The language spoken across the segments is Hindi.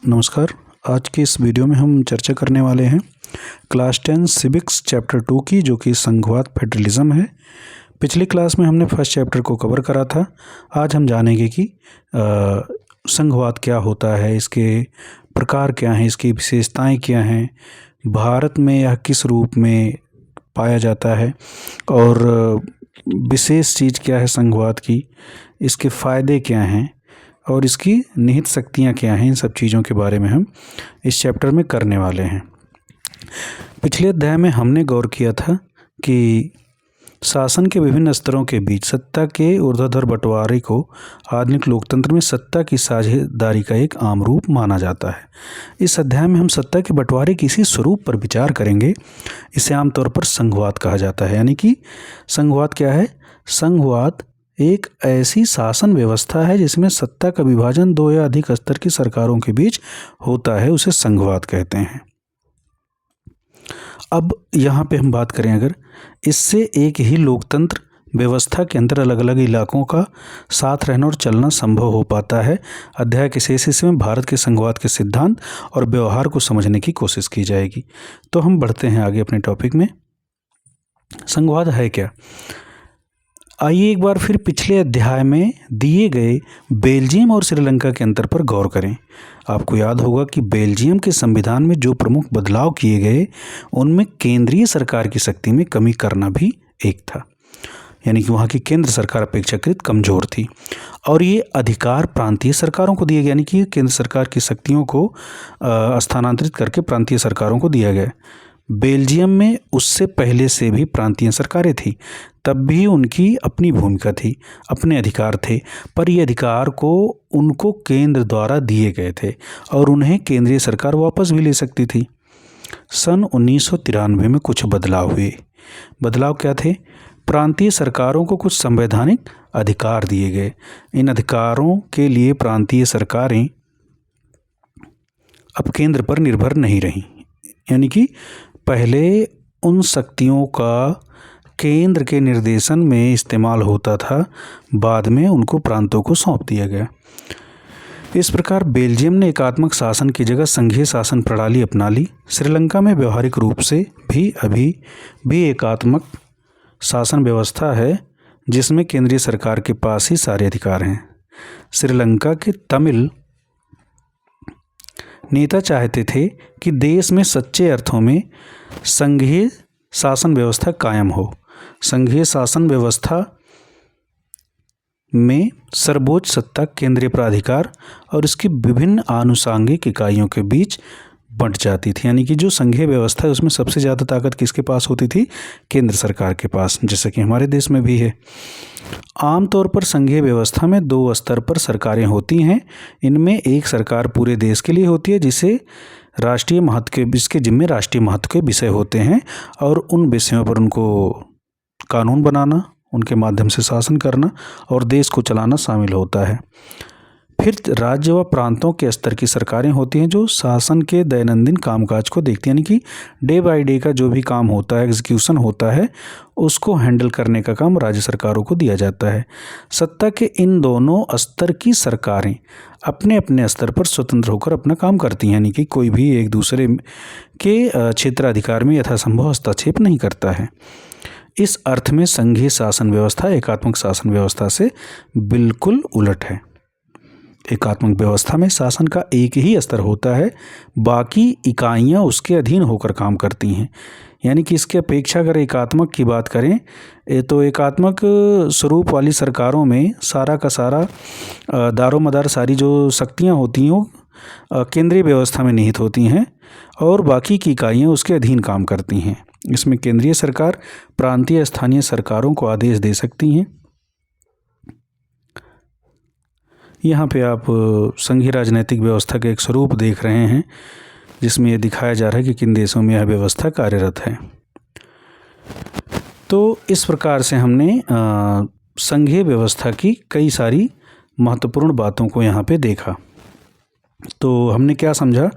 नमस्कार। आज के इस वीडियो में हम चर्चा करने वाले हैं क्लास 10 सिविक्स चैप्टर 2 की, जो कि संघवाद फेडरलिज्म है। पिछली क्लास में हमने फर्स्ट चैप्टर को कवर करा था। आज हम जानेंगे कि संघवाद क्या होता है, इसके प्रकार क्या हैं, इसकी विशेषताएं क्या हैं, भारत में यह किस रूप में पाया जाता है और विशेष चीज़ क्या है संघवाद की, इसके फ़ायदे क्या हैं और इसकी निहित शक्तियाँ क्या हैं। इन सब चीज़ों के बारे में हम इस चैप्टर में करने वाले हैं। पिछले अध्याय में हमने गौर किया था कि शासन के विभिन्न स्तरों के बीच सत्ता के ऊर्ध्वाधर बंटवारे को आधुनिक लोकतंत्र में सत्ता की साझेदारी का एक आम रूप माना जाता है। इस अध्याय में हम सत्ता के बंटवारे के इसी स्वरूप पर विचार करेंगे। इसे आमतौर पर संघवाद कहा जाता है। यानी कि संघवाद क्या है? संघवाद एक ऐसी शासन व्यवस्था है जिसमें सत्ता का विभाजन दो या अधिक स्तर की सरकारों के बीच होता है, उसे संघवाद कहते हैं। अब यहाँ पे हम बात करें, अगर इससे एक ही लोकतंत्र व्यवस्था के अंदर अलग अलग इलाकों का साथ रहना और चलना संभव हो पाता है। अध्याय के शेष हिस्से में भारत के संघवाद के सिद्धांत और व्यवहार को समझने की कोशिश की जाएगी। तो हम बढ़ते हैं आगे अपने टॉपिक में। संघवाद है क्या? आइए एक बार फिर पिछले अध्याय में दिए गए बेल्जियम और श्रीलंका के अंतर पर गौर करें। आपको याद होगा कि बेल्जियम के संविधान में जो प्रमुख बदलाव किए गए उनमें केंद्रीय सरकार की शक्ति में कमी करना भी एक था। यानी कि वहाँ की केंद्र सरकार अपेक्षाकृत कमज़ोर थी और ये अधिकार प्रांतीय सरकारों को दिए गए। यानी कि केंद्र सरकार की शक्तियों को स्थानांतरित करके प्रांतीय सरकारों को दिया गया। बेल्जियम में उससे पहले से भी प्रांतीय सरकारें थी, तब भी उनकी अपनी भूमिका थी, अपने अधिकार थे, पर ये अधिकार को उनको केंद्र द्वारा दिए गए थे और उन्हें केंद्रीय सरकार वापस भी ले सकती थी। सन 1993 में कुछ बदलाव हुए। बदलाव क्या थे? प्रांतीय सरकारों को कुछ संवैधानिक अधिकार दिए गए। इन अधिकारों के लिए प्रांतीय सरकारें अब केंद्र पर निर्भर नहीं रहीं। यानी कि पहले उन शक्तियों का केंद्र के निर्देशन में इस्तेमाल होता था, बाद में उनको प्रांतों को सौंप दिया गया। इस प्रकार बेल्जियम ने एकात्मक शासन की जगह संघीय शासन प्रणाली अपना ली। श्रीलंका में व्यवहारिक रूप से भी अभी भी एकात्मक शासन व्यवस्था है, जिसमें केंद्रीय सरकार के पास ही सारे अधिकार हैं। श्रीलंका के तमिल नेता चाहते थे कि देश में सच्चे अर्थों में संघीय शासन व्यवस्था कायम हो। संघीय शासन व्यवस्था में सर्वोच्च सत्ता केंद्रीय प्राधिकार और इसकी विभिन्न आनुषांगिक इकाइयों के बीच बंट जाती थी। यानी कि जो संघीय व्यवस्था है उसमें सबसे ज़्यादा ताकत किसके पास होती थी? केंद्र सरकार के पास, जैसा कि हमारे देश में भी है। आमतौर पर संघीय व्यवस्था में दो स्तर पर सरकारें होती हैं। इनमें एक सरकार पूरे देश के लिए होती है, जिसे राष्ट्रीय महत्व के, जिसके जिम्मे राष्ट्रीय महत्व के विषय होते हैं और उन विषयों पर उनको कानून बनाना, उनके माध्यम से शासन करना और देश को चलाना शामिल होता है। फिर राज्य व प्रांतों के स्तर की सरकारें होती हैं जो शासन के दैनंदिन कामकाज को देखती हैं। यानी कि डे बाय डे का जो भी काम होता है, एग्जीक्यूशन होता है, उसको हैंडल करने का काम राज्य सरकारों को दिया जाता है। सत्ता के इन दोनों स्तर की सरकारें अपने अपने स्तर पर स्वतंत्र होकर अपना काम करती हैं। यानी कि कोई भी एक दूसरे के क्षेत्राधिकार में यथासंभव हस्तक्षेप नहीं करता है। इस अर्थ में संघीय शासन व्यवस्था एकात्मक शासन व्यवस्था से बिल्कुल उलट है। एकात्मक व्यवस्था में शासन का एक ही स्तर होता है, बाकी इकाइयां उसके अधीन होकर काम करती हैं। यानी कि इसके अपेक्षा अगर एकात्मक की बात करें तो एकात्मक स्वरूप वाली सरकारों में सारा का सारा दारोमदार सारी जो शक्तियां होती हैं केंद्रीय व्यवस्था में निहित होती हैं और बाकी की इकाइयां उसके अधीन काम करती हैं। इसमें केंद्रीय सरकार प्रांतीय स्थानीय सरकारों को आदेश दे सकती हैं। यहाँ पे आप संघीय राजनीतिक व्यवस्था के एक स्वरूप देख रहे हैं, जिसमें यह दिखाया जा रहा है कि किन देशों में यह व्यवस्था कार्यरत है। तो इस प्रकार से हमने संघीय व्यवस्था की कई सारी महत्वपूर्ण बातों को यहाँ पे देखा। तो हमने क्या समझा?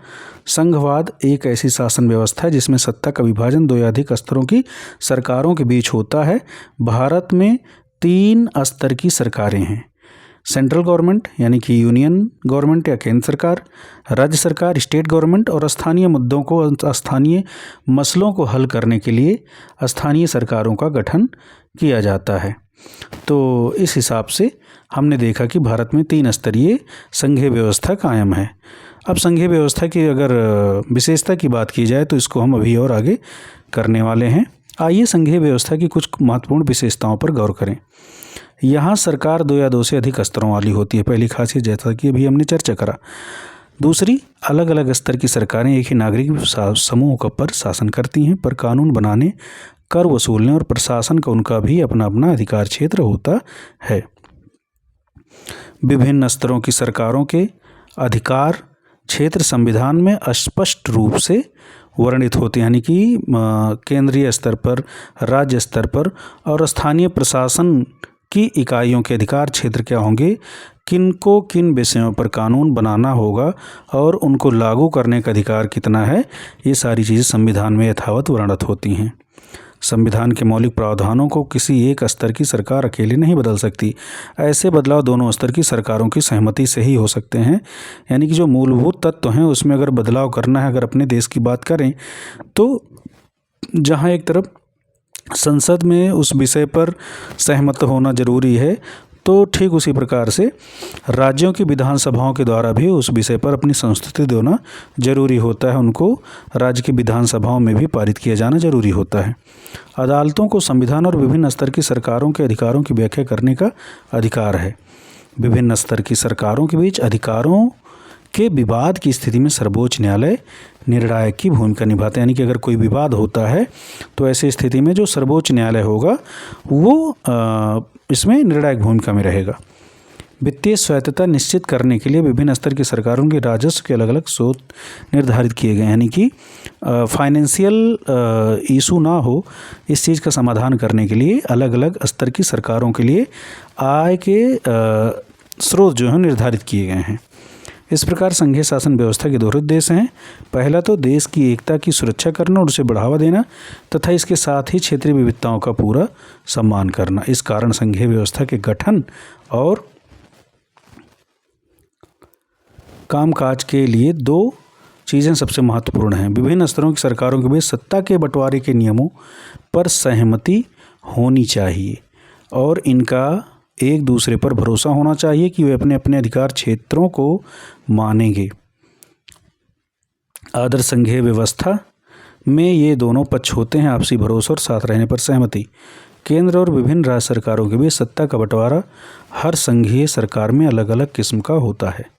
संघवाद एक ऐसी शासन व्यवस्था है जिसमें सत्ता का विभाजन दो या अधिक स्तरों की सरकारों के बीच होता है। भारत में 3 स्तर की सरकारें हैं। सेंट्रल गवर्नमेंट यानी कि यूनियन गवर्नमेंट या केंद्र सरकार, राज्य सरकार स्टेट गवर्नमेंट, और स्थानीय मुद्दों को, स्थानीय मसलों को हल करने के लिए स्थानीय सरकारों का गठन किया जाता है। तो इस हिसाब से हमने देखा कि भारत में 3 स्तरीय संघीय व्यवस्था कायम है। अब संघीय व्यवस्था की अगर विशेषता की बात की जाए तो इसको हम अभी और आगे करने वाले हैं। आइए संघीय व्यवस्था की कुछ महत्वपूर्ण विशेषताओं पर गौर करें। यहाँ सरकार 2 या 2 से अधिक स्तरों वाली होती है, पहली खासियत, जैसा कि अभी हमने चर्चा करा। दूसरी, अलग अलग स्तर की सरकारें एक ही नागरिक समूह पर शासन करती हैं, पर कानून बनाने, कर वसूलने और प्रशासन का उनका भी अपना अपना अधिकार क्षेत्र होता है। विभिन्न स्तरों की सरकारों के अधिकार क्षेत्र संविधान में स्पष्ट रूप से वर्णित होते हैं, यानी कि केंद्रीय स्तर पर, राज्य स्तर पर और स्थानीय प्रशासन की इकाइयों के अधिकार क्षेत्र क्या होंगे, किनको किन विषयों पर कानून बनाना होगा और उनको लागू करने का अधिकार कितना है, ये सारी चीज़ें संविधान में यथावत वर्णित होती हैं। संविधान के मौलिक प्रावधानों को किसी एक स्तर की सरकार अकेले नहीं बदल सकती। ऐसे बदलाव दोनों स्तर की सरकारों की सहमति से ही हो सकते हैं। यानी कि जो मूलभूत तत्व हैं उसमें अगर बदलाव करना है, अगर अपने देश की बात करें तो जहाँ एक तरफ संसद में उस विषय पर सहमत होना जरूरी है, तो ठीक उसी प्रकार से राज्यों की विधानसभाओं के द्वारा भी उस विषय पर अपनी संस्तुति देना जरूरी होता है। उनको राज्य की विधानसभाओं में भी पारित किया जाना जरूरी होता है। अदालतों को संविधान और विभिन्न स्तर की सरकारों के अधिकारों की व्याख्या करने का अधिकार है। विभिन्न स्तर की सरकारों के बीच अधिकारों के विवाद की स्थिति में सर्वोच्च न्यायालय निर्णायक की भूमिका निभाता है। यानी कि अगर कोई विवाद होता है तो ऐसी स्थिति में जो सर्वोच्च न्यायालय होगा वो इसमें निर्णायक भूमिका में रहेगा। वित्तीय स्वायत्तता निश्चित करने के लिए विभिन्न स्तर की सरकारों के राजस्व के अलग अलग स्रोत निर्धारित किए गए, यानी कि फाइनेंशियल इशू ना हो, इस चीज़ का समाधान करने के लिए अलग अलग स्तर की सरकारों के लिए आय के स्रोत जो हैं निर्धारित किए गए हैं। इस प्रकार संघीय शासन व्यवस्था के 2 उद्देश्य हैं। पहला तो देश की एकता की सुरक्षा करना और उसे बढ़ावा देना, तथा इसके साथ ही क्षेत्रीय विविधताओं का पूरा सम्मान करना। इस कारण संघीय व्यवस्था के गठन और कामकाज के लिए 2 चीज़ें सबसे महत्वपूर्ण हैं। विभिन्न स्तरों की सरकारों के बीच सत्ता के बंटवारे के नियमों पर सहमति होनी चाहिए और इनका एक दूसरे पर भरोसा होना चाहिए कि वे अपने अपने अधिकार क्षेत्रों को मानेंगे। आदर्श संघीय व्यवस्था में ये दोनों पक्ष होते हैं, आपसी भरोसा और साथ रहने पर सहमति। केंद्र और विभिन्न राज्य सरकारों के बीच सत्ता का बंटवारा हर संघीय सरकार में अलग अलग किस्म का होता है।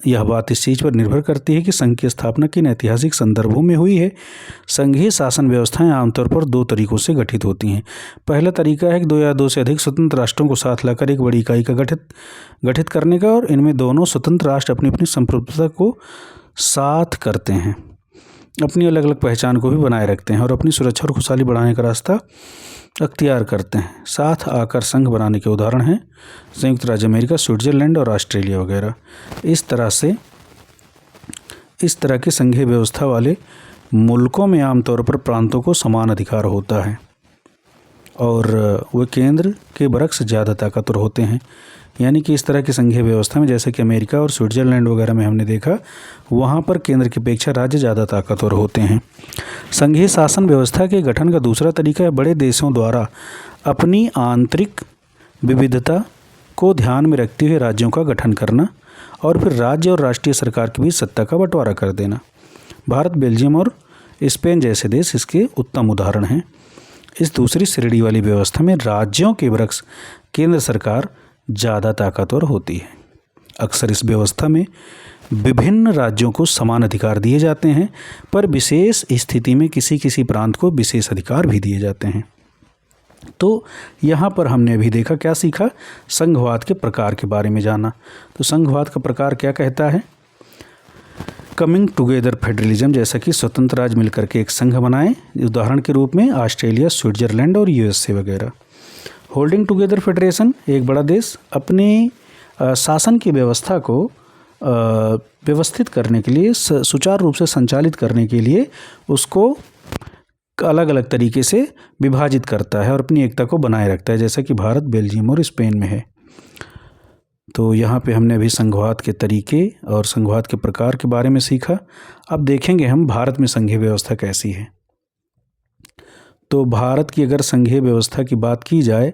यह बात इस चीज़ पर निर्भर करती है कि संघ की स्थापना किन ऐतिहासिक संदर्भों में हुई है। संघीय शासन व्यवस्थाएं आमतौर पर 2 तरीकों से गठित होती हैं। पहला तरीका है कि 2 या 2 से अधिक स्वतंत्र राष्ट्रों को साथ लाकर एक बड़ी इकाई का गठित करने का, और इनमें दोनों स्वतंत्र राष्ट्र अपनी अपनी संप्रभुता को साथ करते हैं, अपनी अलग अलग पहचान को भी बनाए रखते हैं और अपनी सुरक्षा और खुशहाली बढ़ाने का रास्ता अख्तियार करते हैं। साथ आकर संघ बनाने के उदाहरण हैं संयुक्त राज्य अमेरिका, स्विट्जरलैंड और ऑस्ट्रेलिया वगैरह। इस तरह की संघीय व्यवस्था वाले मुल्कों में आमतौर पर प्रांतों को समान अधिकार होता है और वे केंद्र के बरक्स ज़्यादा ताकतवर होते हैं। यानी कि इस तरह की संघीय व्यवस्था में, जैसे कि अमेरिका और स्विट्जरलैंड वगैरह में हमने देखा, वहाँ पर केंद्र की अपेक्षा राज्य ज़्यादा ताकतवर होते हैं। संघीय शासन व्यवस्था के गठन का दूसरा तरीका है बड़े देशों द्वारा अपनी आंतरिक विविधता को ध्यान में रखते हुए राज्यों का गठन करना और फिर राज्य और राष्ट्रीय सरकार के बीच सत्ता का बंटवारा कर देना। भारत, बेल्जियम और स्पेन जैसे देश इसके उत्तम उदाहरण हैं। इस दूसरी श्रेणी वाली व्यवस्था में राज्यों के बरक्स केंद्र सरकार ज़्यादा ताकतवर होती है। अक्सर इस व्यवस्था में विभिन्न राज्यों को समान अधिकार दिए जाते हैं, पर विशेष स्थिति में किसी प्रांत को विशेष अधिकार भी दिए जाते हैं। तो यहाँ पर हमने अभी देखा, क्या सीखा, संघवाद के प्रकार के बारे में जाना। तो संघवाद का प्रकार क्या कहता है? कमिंग टुगेदर फेडरलिज्म, जैसा कि स्वतंत्र राज्य मिलकर के एक संघ बनाएं, उदाहरण के रूप में ऑस्ट्रेलिया, स्विट्जरलैंड और यूएसए वगैरह। होल्डिंग टुगेदर फेडरेशन, एक बड़ा देश अपनी शासन की व्यवस्था को व्यवस्थित करने के लिए, सुचारू रूप से संचालित करने के लिए उसको अलग अलग तरीके से विभाजित करता है और अपनी एकता को बनाए रखता है, जैसा कि भारत, बेल्जियम और स्पेन में है। तो यहाँ पे हमने अभी संघवाद के तरीके और संघवाद के प्रकार के बारे में सीखा। अब देखेंगे हम भारत में संघीय व्यवस्था कैसी है। तो भारत की अगर संघीय व्यवस्था की बात की जाए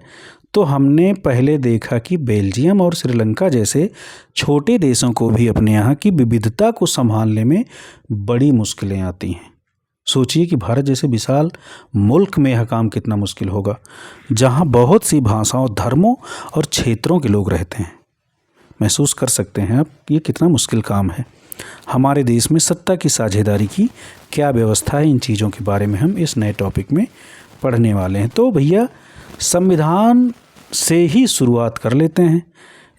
तो हमने पहले देखा कि बेल्जियम और श्रीलंका जैसे छोटे देशों को भी अपने यहाँ की विविधता को संभालने में बड़ी मुश्किलें आती हैं। सोचिए कि भारत जैसे विशाल मुल्क में यह काम कितना मुश्किल होगा, जहाँ बहुत सी भाषाओं, धर्मों और क्षेत्रों के लोग रहते हैं। महसूस कर सकते हैं आप ये कितना मुश्किल काम है। हमारे देश में सत्ता की साझेदारी की क्या व्यवस्था है, इन चीज़ों के बारे में हम इस नए टॉपिक में पढ़ने वाले हैं। तो भैया संविधान से ही शुरुआत कर लेते हैं।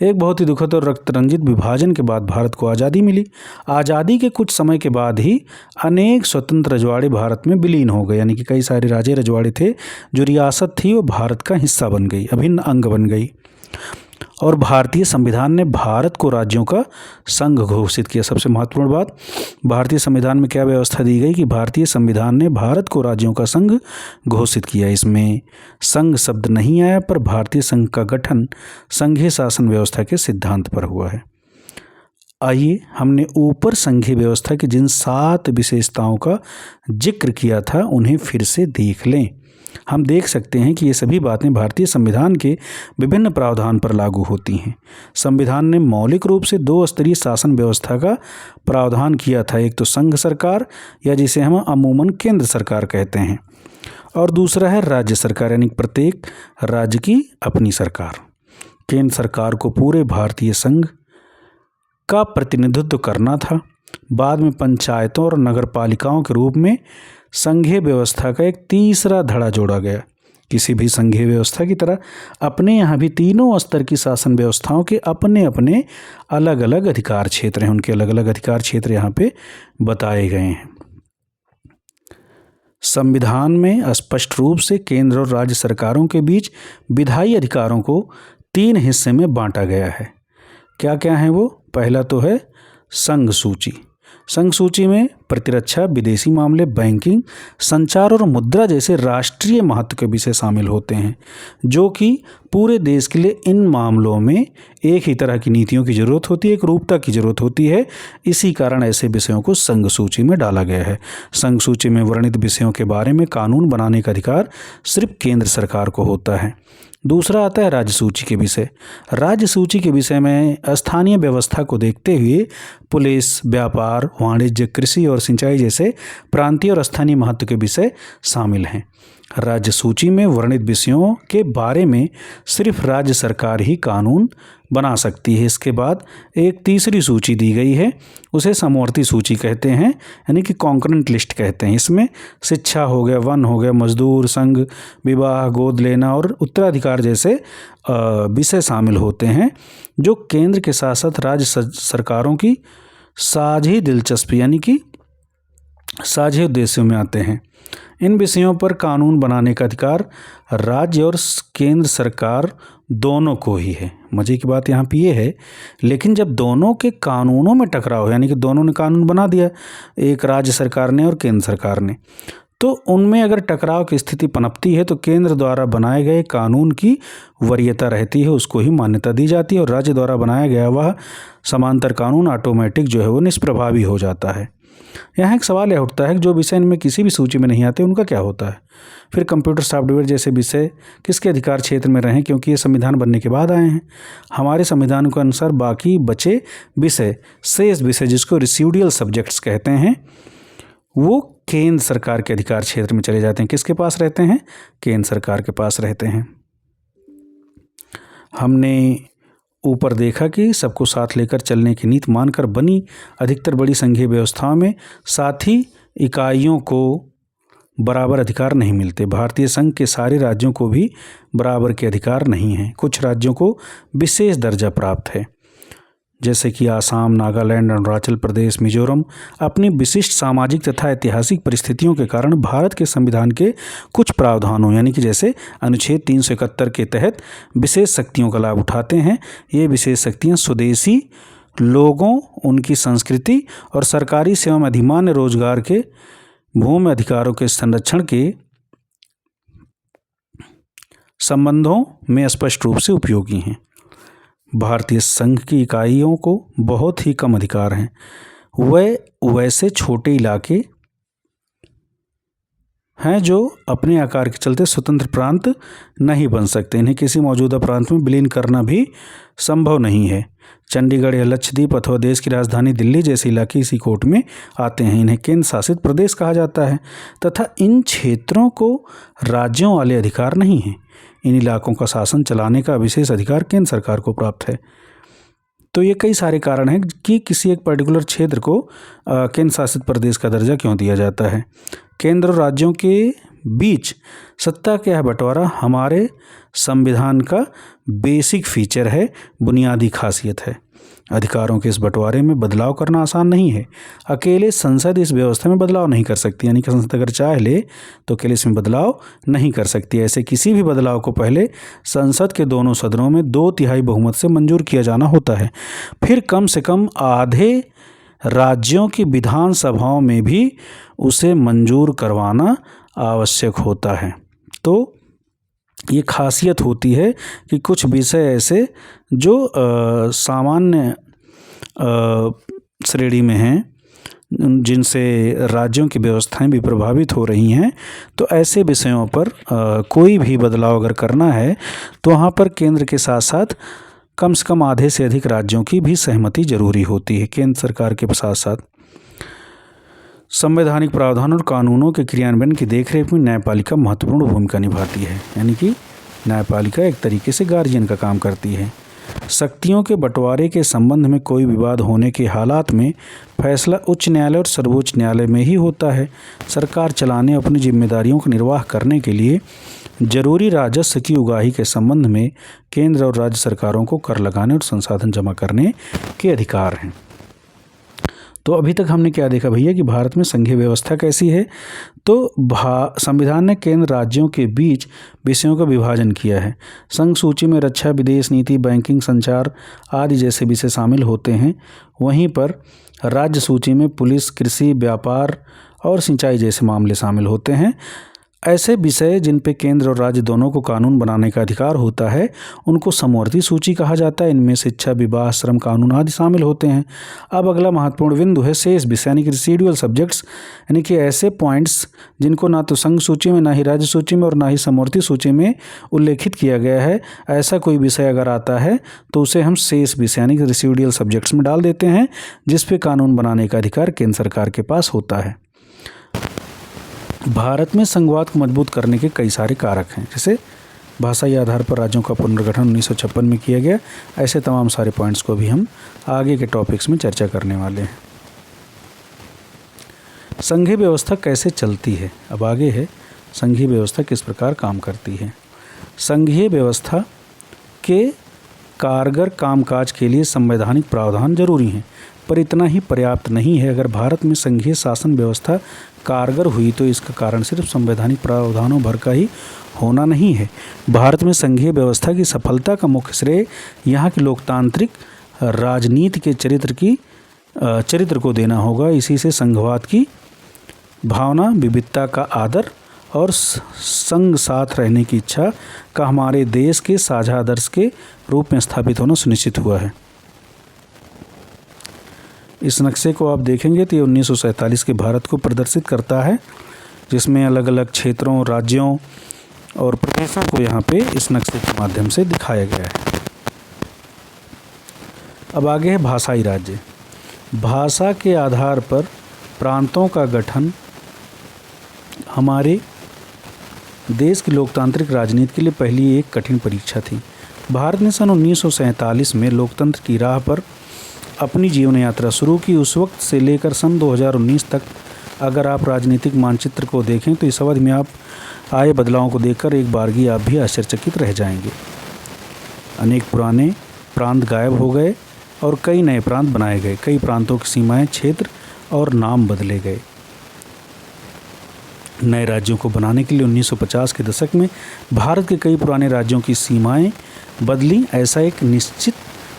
एक बहुत ही दुखद और रक्त-रंजित विभाजन के बाद भारत को आज़ादी मिली। आज़ादी के कुछ समय के बाद ही अनेक स्वतंत्र रजवाड़े भारत में विलीन हो गए, यानी कि कई सारे राजे रजवाड़े थे, जो रियासत थी वो भारत का हिस्सा बन गई, अभिन्न अंग बन गई। और भारतीय संविधान ने भारत को राज्यों का संघ घोषित किया। सबसे महत्वपूर्ण बात, भारतीय संविधान में क्या व्यवस्था दी गई कि भारतीय संविधान ने भारत को राज्यों का संघ घोषित किया। इसमें संघ शब्द नहीं आया, पर भारतीय संघ का गठन संघीय शासन व्यवस्था के सिद्धांत पर हुआ है। आइए, हमने ऊपर संघीय व्यवस्था की जिन 7 विशेषताओं का जिक्र किया था उन्हें फिर से देख लें। हम देख सकते हैं कि ये सभी बातें भारतीय संविधान के विभिन्न प्रावधान पर लागू होती हैं। संविधान ने मौलिक रूप से 2 स्तरीय शासन व्यवस्था का प्रावधान किया था। एक तो संघ सरकार, या जिसे हम अमूमन केंद्र सरकार कहते हैं, और दूसरा है राज्य सरकार, यानी प्रत्येक राज्य की अपनी सरकार। केंद्र सरकार को पूरे भारतीय संघ का प्रतिनिधित्व करना था। बाद में पंचायतों और नगर पालिकाओं के रूप में संघीय व्यवस्था का एक तीसरा धड़ा जोड़ा गया। किसी भी संघीय व्यवस्था की तरह अपने यहाँ भी तीनों स्तर की शासन व्यवस्थाओं के अपने अपने अलग अलग अधिकार क्षेत्र हैं। उनके अलग अलग अधिकार क्षेत्र यहाँ पे बताए गए हैं। संविधान में स्पष्ट रूप से केंद्र और राज्य सरकारों के बीच विधायी अधिकारों को 3 हिस्से में बांटा गया है। क्या क्या है वो? पहला तो है संघ सूची। संघ सूची में प्रतिरक्षा, विदेशी मामले, बैंकिंग, संचार और मुद्रा जैसे राष्ट्रीय महत्व के विषय शामिल होते हैं, जो कि पूरे देश के लिए इन मामलों में एक ही तरह की नीतियों की जरूरत होती है, एक रूपता की जरूरत होती है। इसी कारण ऐसे विषयों को संघ सूची में डाला गया है। संघ सूची में वर्णित विषयों के बारे में कानून बनाने का अधिकार सिर्फ केंद्र सरकार को होता है। दूसरा आता है राज्य सूची के विषय। राज्य सूची के विषय में स्थानीय व्यवस्था को देखते हुए पुलिस, व्यापार, वाणिज्य, कृषि और सिंचाई जैसे प्रांतीय और स्थानीय महत्व के विषय शामिल हैं। राज्य सूची में वर्णित विषयों के बारे में सिर्फ राज्य सरकार ही कानून बना सकती है। इसके बाद एक तीसरी सूची दी गई है, उसे समवर्ती सूची कहते हैं, यानी कि कॉन्करेंट लिस्ट कहते हैं। इसमें शिक्षा हो गया, वन हो गया, मजदूर, संघ, विवाह, गोद लेना और उत्तराधिकार जैसे विषय शामिल होते हैं, जो केंद्र के साथ साथ राज्य सरकारों की साझी दिलचस्पी यानी कि साझे उद्देश्यों में आते हैं। इन विषयों पर कानून बनाने का अधिकार राज्य और केंद्र सरकार दोनों को ही है। मजे की बात यहाँ पे ये है, लेकिन जब दोनों के कानूनों में टकराव, यानी कि दोनों ने कानून बना दिया, एक राज्य सरकार ने और केंद्र सरकार ने, तो उनमें अगर टकराव की स्थिति पनपती है तो केंद्र द्वारा बनाए गए कानून की वरीयता रहती है, उसको ही मान्यता दी जाती है, और राज्य द्वारा बनाया गया वह समांतर कानून ऑटोमेटिक जो है वो निष्प्रभावी हो जाता है। यहाँ एक सवाल यह उठता है कि जो विषय इनमें किसी भी सूची में नहीं आते उनका क्या होता है। फिर कंप्यूटर सॉफ्टवेयर जैसे विषय किसके अधिकार क्षेत्र में रहें, क्योंकि ये संविधान बनने के बाद आए हैं। हमारे संविधान के अनुसार बाकी बचे विषय, शेष विषय जिसको रिसीडियल सब्जेक्ट्स कहते हैं, वो केंद्र सरकार के अधिकार क्षेत्र में चले जाते हैं। किसके पास रहते हैं? केंद्र सरकार के पास रहते हैं। हमने ऊपर देखा कि सबको साथ लेकर चलने की नीति मानकर बनी अधिकतर बड़ी संघीय व्यवस्थाओं में साथी इकाइयों को बराबर अधिकार नहीं मिलते। भारतीय संघ के सारे राज्यों को भी बराबर के अधिकार नहीं हैं। कुछ राज्यों को विशेष दर्जा प्राप्त है, जैसे कि आसाम, नागालैंड, अरुणाचल प्रदेश, मिजोरम अपनी विशिष्ट सामाजिक तथा ऐतिहासिक परिस्थितियों के कारण भारत के संविधान के कुछ प्रावधानों, यानी कि जैसे अनुच्छेद 371 के तहत विशेष शक्तियों का लाभ उठाते हैं। ये विशेष शक्तियाँ स्वदेशी लोगों, उनकी संस्कृति और सरकारी सेवा में अधिमान्य रोजगार के भूमि अधिकारों के संरक्षण के संबंधों में स्पष्ट रूप से उपयोगी हैं। भारतीय संघ की इकाइयों को बहुत ही कम अधिकार हैं। वह वैसे छोटे इलाके हैं जो अपने आकार के चलते स्वतंत्र प्रांत नहीं बन सकते। इन्हें किसी मौजूदा प्रांत में विलीन करना भी संभव नहीं है। चंडीगढ़ या लक्षद्वीप अथवा देश की राजधानी दिल्ली जैसे इलाके इसी कोट में आते हैं। इन्हें केंद्र शासित प्रदेश कहा जाता है तथा इन क्षेत्रों को राज्यों वाले अधिकार नहीं हैं। इन इलाकों का शासन चलाने का विशेष अधिकार केंद्र सरकार को प्राप्त है। तो ये कई सारे कारण हैं कि किसी एक पर्टिकुलर क्षेत्र को केंद्र शासित प्रदेश का दर्जा क्यों दिया जाता है। केंद्र और राज्यों के बीच सत्ता का यह बंटवारा हमारे संविधान का बेसिक फीचर है, बुनियादी खासियत है। अधिकारों के इस बंटवारे में बदलाव करना आसान नहीं है। अकेले संसद इस व्यवस्था में बदलाव नहीं कर सकती, यानी कि संसद अगर चाह ले तो अकेले इसमें बदलाव नहीं कर सकती। ऐसे किसी भी बदलाव को पहले संसद के दोनों सदनों में 2/3 बहुमत से मंजूर किया जाना होता है। फिर कम से कम आधे राज्यों की विधानसभाओं में भी उसे मंजूर करवाना आवश्यक होता है। तो ये खासियत होती है कि कुछ विषय ऐसे जो सामान्य श्रेणी में हैं, जिनसे राज्यों की व्यवस्थाएं भी प्रभावित हो रही हैं, तो ऐसे विषयों पर कोई भी बदलाव अगर करना है तो वहाँ पर केंद्र के साथ साथ कम से कम आधे से अधिक राज्यों की भी सहमति जरूरी होती है। केंद्र सरकार के साथ साथ संवैधानिक प्रावधान और कानूनों के क्रियान्वयन की देखरेख में न्यायपालिका महत्वपूर्ण भूमिका निभाती है, यानी कि न्यायपालिका एक तरीके से गार्जियन का काम करती है। शक्तियों के बंटवारे के संबंध में कोई विवाद होने के हालात में फैसला उच्च न्यायालय और सर्वोच्च न्यायालय में ही होता है। सरकार चलाने अपनी जिम्मेदारियों का निर्वाह करने के लिए जरूरी राजस्व की उगाही के संबंध में केंद्र और राज्य सरकारों को कर लगाने और संसाधन जमा करने के अधिकार हैं। तो अभी तक हमने क्या देखा भैया कि भारत में संघीय व्यवस्था कैसी है। तो संविधान ने केंद्र राज्यों के बीच विषयों का विभाजन किया है। संघ सूची में रक्षा, विदेश नीति, बैंकिंग, संचार आदि जैसे विषय शामिल होते हैं। वहीं पर राज्य सूची में पुलिस, कृषि, व्यापार और सिंचाई जैसे मामले शामिल होते हैं। ऐसे विषय जिन पे केंद्र और राज्य दोनों को कानून बनाने का अधिकार होता है उनको समवर्ती सूची कहा जाता है। इनमें शिक्षा, विवाह, श्रम कानून आदि शामिल होते हैं। अब अगला महत्वपूर्ण बिंदु है शेष विषय, यानी कि रेसिडुअल सब्जेक्ट्स, यानी कि ऐसे पॉइंट्स जिनको ना तो संघ सूची में, ना ही राज्य सूची में और ना ही समवर्ती सूची में उल्लेखित किया गया है। ऐसा कोई विषय अगर आता है तो उसे हम शेष विषय यानी कि रेसिडुअल सब्जेक्ट्स में डाल देते हैं, जिस पे कानून बनाने का अधिकार केंद्र सरकार के पास होता है। भारत में संघवाद को मजबूत करने के कई सारे कारक हैं, जैसे भाषाई आधार पर राज्यों का पुनर्गठन 1956 में किया गया। ऐसे तमाम सारे पॉइंट्स को भी हम आगे के टॉपिक्स में चर्चा करने वाले हैं। संघीय व्यवस्था कैसे चलती है, अब आगे है संघीय व्यवस्था किस प्रकार काम करती है। संघीय व्यवस्था के कारगर कामकाज के लिए संवैधानिक प्रावधान जरूरी हैं, पर इतना ही पर्याप्त नहीं है। अगर भारत में संघीय शासन व्यवस्था कारगर हुई तो इसका कारण सिर्फ संवैधानिक प्रावधानों भर का ही होना नहीं है। भारत में संघीय व्यवस्था की सफलता का मुख्य श्रेय यहाँ की लोकतांत्रिक राजनीति के चरित्र को देना होगा। इसी से संघवाद की भावना, विविधता का आदर और संग साथ रहने की इच्छा का हमारे देश के साझा आदर्श के रूप में स्थापित होना सुनिश्चित हुआ है। इस नक्शे को आप देखेंगे तो ये 1947 के भारत को प्रदर्शित करता है, जिसमें अलग अलग क्षेत्रों, राज्यों और प्रदेशों को यहाँ पे इस नक्शे के माध्यम से दिखाया गया है। अब आगे है भाषाई राज्य। भाषा के आधार पर प्रांतों का गठन हमारे देश की लोकतांत्रिक राजनीति के लिए पहली एक कठिन परीक्षा थी। भारत ने सन 1947 में लोकतंत्र की राह पर अपनी जीवन यात्रा शुरू की। उस वक्त से लेकर सन 2019 तक अगर आप राजनीतिक मानचित्र को देखें तो इस अवधि में आप आए बदलावों को देखकर एक बारगी आप भी आश्चर्यचकित रह जाएंगे। अनेक पुराने प्रांत गायब हो गए और कई नए प्रांत बनाए गए। कई प्रांतों की सीमाएं, क्षेत्र और नाम बदले गए। नए राज्यों को बनाने के लिए 1950 के दशक में भारत के कई पुराने राज्यों की सीमाएं बदली। ऐसा एक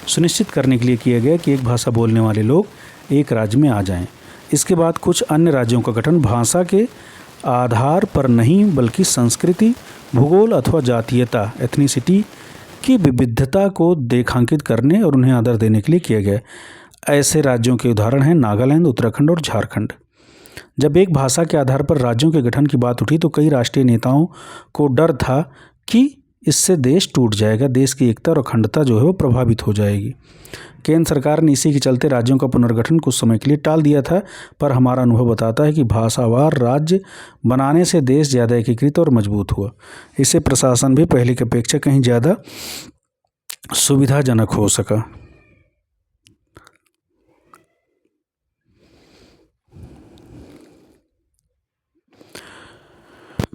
सुनिश्चित करने के लिए किया गया कि एक भाषा बोलने वाले लोग एक राज्य में आ जाएं। इसके बाद कुछ अन्य राज्यों का गठन भाषा के आधार पर नहीं बल्कि संस्कृति, भूगोल अथवा जातीयता, एथनिसिटी की विविधता को रेखांकित करने और उन्हें आदर देने के लिए किया गया। ऐसे राज्यों के उदाहरण हैं नागालैंड, उत्तराखंड और झारखंड। जब एक भाषा के आधार पर राज्यों के गठन की बात उठी तो कई राष्ट्रीय नेताओं को डर था कि इससे देश टूट जाएगा, देश की एकता और अखंडता जो है वो प्रभावित हो जाएगी। केंद्र सरकार ने इसी के चलते राज्यों का पुनर्गठन कुछ समय के लिए टाल दिया था, पर हमारा अनुभव बताता है कि भाषावार राज्य बनाने से देश ज़्यादा एकीकृत और मजबूत हुआ। इससे प्रशासन भी पहले की अपेक्षा कहीं ज़्यादा सुविधाजनक हो सका।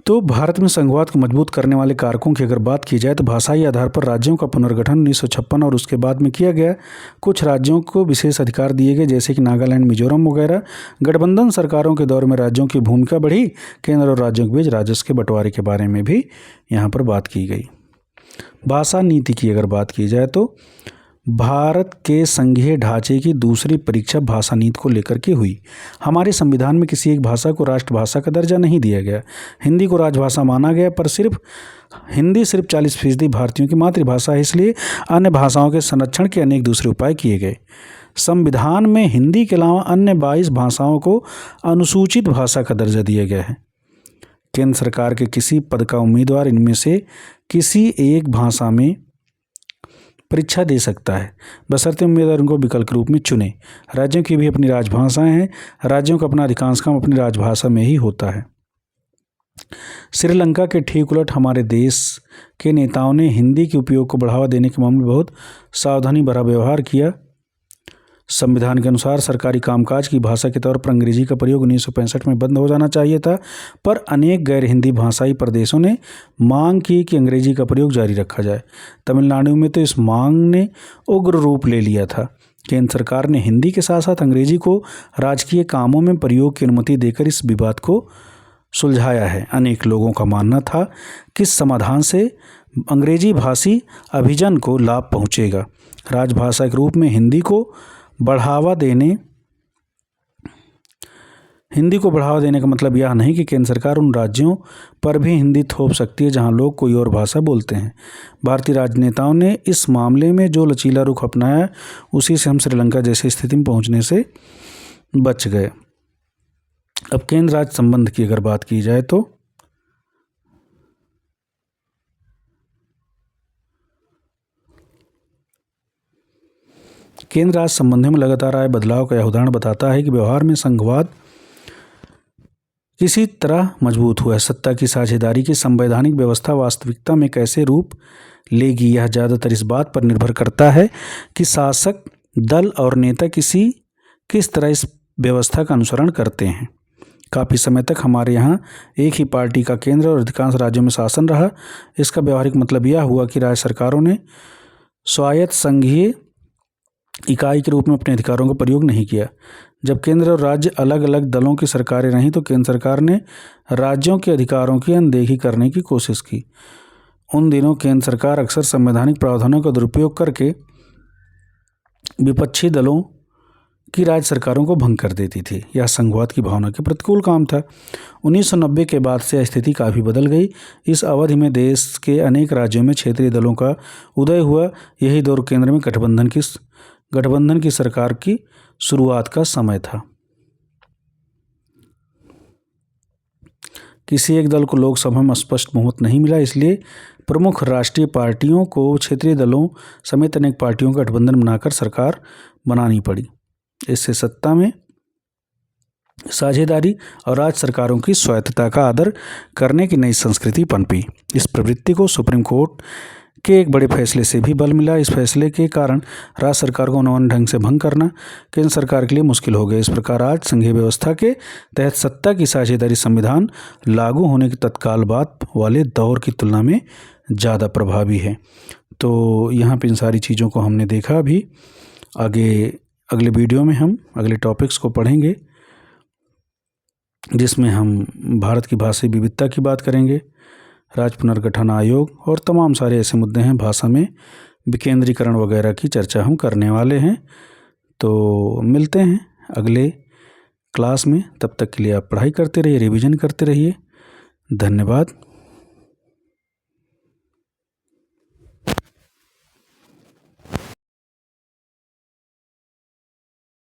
तो भारत में संघवाद को मजबूत करने वाले कारकों की अगर बात की जाए तो भाषाई आधार पर राज्यों का पुनर्गठन 1956 और उसके बाद में किया गया। कुछ राज्यों को विशेष अधिकार दिए गए जैसे कि नागालैंड, मिजोरम वगैरह। गठबंधन सरकारों के दौर में राज्यों की भूमिका बढ़ी। केंद्र और राज्यों के बीच राजस्व के बंटवारे के बारे में भी यहाँ पर बात की गई। भाषा नीति की अगर बात की जाए तो भारत के संघीय ढांचे की दूसरी परीक्षा भाषा नीति को लेकर के हुई। हमारे संविधान में किसी एक भाषा को राष्ट्रभाषा का दर्जा नहीं दिया गया। हिंदी को राजभाषा माना गया, पर हिंदी सिर्फ 40% भारतीयों की मातृभाषा है, इसलिए अन्य भाषाओं के संरक्षण के अनेक दूसरे उपाय किए गए। संविधान में हिंदी के अलावा अन्य 22 भाषाओं को अनुसूचित भाषा का दर्जा दिया गया है। केंद्र सरकार के किसी पद का उम्मीदवार इनमें से किसी एक भाषा में परीक्षा दे सकता है, बशर्ते उम्मीदवार उनको विकल्प रूप में चुने। राज्यों की भी अपनी राजभाषाएं हैं। राज्यों का अपना अधिकांश काम अपनी राजभाषा में ही होता है। श्रीलंका के ठीक उलट हमारे देश के नेताओं ने हिंदी के उपयोग को बढ़ावा देने के मामले में बहुत सावधानी भरा व्यवहार किया। संविधान के अनुसार सरकारी कामकाज की भाषा के तौर पर अंग्रेजी का प्रयोग 1965 में बंद हो जाना चाहिए था, पर अनेक गैर हिंदी भाषाई प्रदेशों ने मांग की कि अंग्रेजी का प्रयोग जारी रखा जाए। तमिलनाडु में तो इस मांग ने उग्र रूप ले लिया था। केंद्र सरकार ने हिंदी के साथ साथ अंग्रेजी को राजकीय कामों में प्रयोग की अनुमति देकर इस विवाद को सुलझाया है। अनेक लोगों का मानना था कि इस समाधान से अंग्रेजी भाषी अभिजन को लाभ पहुँचेगा। राजभाषा के रूप में हिंदी को बढ़ावा देने का मतलब यह नहीं कि केंद्र सरकार उन राज्यों पर भी हिंदी थोप सकती है जहां लोग कोई और भाषा बोलते हैं। भारतीय राजनेताओं ने इस मामले में जो लचीला रुख अपनाया, उसी से हम श्रीलंका जैसी स्थिति में पहुंचने से बच गए। अब केंद्र राज्य संबंध की अगर बात की जाए तो केंद्र राज्य संबंधों में लगातार आए बदलाव का यह उदाहरण बताता है कि व्यवहार में संघवाद किसी तरह मजबूत हुआ है। सत्ता की साझेदारी की संवैधानिक व्यवस्था वास्तविकता में कैसे रूप लेगी, यह ज़्यादातर इस बात पर निर्भर करता है कि शासक दल और नेता किस तरह इस व्यवस्था का अनुसरण करते हैं। काफ़ी समय तक हमारे यहाँ एक ही पार्टी का केंद्र और अधिकांश राज्यों में शासन रहा। इसका व्यवहारिक मतलब यह हुआ कि राज्य सरकारों ने स्वायत्त संघीय इकाई के रूप में अपने अधिकारों का प्रयोग नहीं किया। जब केंद्र और राज्य अलग अलग दलों की सरकारें रहीं तो केंद्र सरकार ने राज्यों के अधिकारों की अनदेखी करने की कोशिश की। उन दिनों केंद्र सरकार अक्सर संवैधानिक प्रावधानों का दुरुपयोग करके विपक्षी दलों की राज्य सरकारों को भंग कर देती थी। यह संघवाद की भावना के प्रतिकूल काम था। 1990 के बाद से स्थिति काफ़ी बदल गई। इस अवधि में देश के अनेक राज्यों में क्षेत्रीय दलों का उदय हुआ। यही दौर केंद्र में गठबंधन की सरकार की शुरुआत का समय था। किसी एक दल को लोकसभा में स्पष्ट बहुमत नहीं मिला, इसलिए प्रमुख राष्ट्रीय पार्टियों को क्षेत्रीय दलों समेत अनेक पार्टियों का गठबंधन बनाकर सरकार बनानी पड़ी। इससे सत्ता में साझेदारी और राज्य सरकारों की स्वायत्तता का आदर करने की नई संस्कृति पनपी। इस प्रवृत्ति को सुप्रीम कोर्ट के एक बड़े फैसले से भी बल मिला। इस फैसले के कारण राज्य सरकार को अनूठे ढंग से भंग करना केंद्र सरकार के लिए मुश्किल हो गया। इस प्रकार आज संघीय व्यवस्था के तहत सत्ता की साझेदारी संविधान लागू होने के तत्काल बाद वाले दौर की तुलना में ज़्यादा प्रभावी है। तो यहाँ पे इन सारी चीज़ों को हमने देखा। अभी अगले वीडियो में हम अगले टॉपिक्स को पढ़ेंगे, जिसमें हम भारत की भाषाई विविधता की बात करेंगे, राज्य पुनर्गठन आयोग और तमाम सारे ऐसे मुद्दे हैं, भाषा में विकेंद्रीकरण वगैरह की चर्चा हम करने वाले हैं। तो मिलते हैं अगले क्लास में। तब तक के लिए आप पढ़ाई करते रहिए, रिवीजन करते रहिए। धन्यवाद।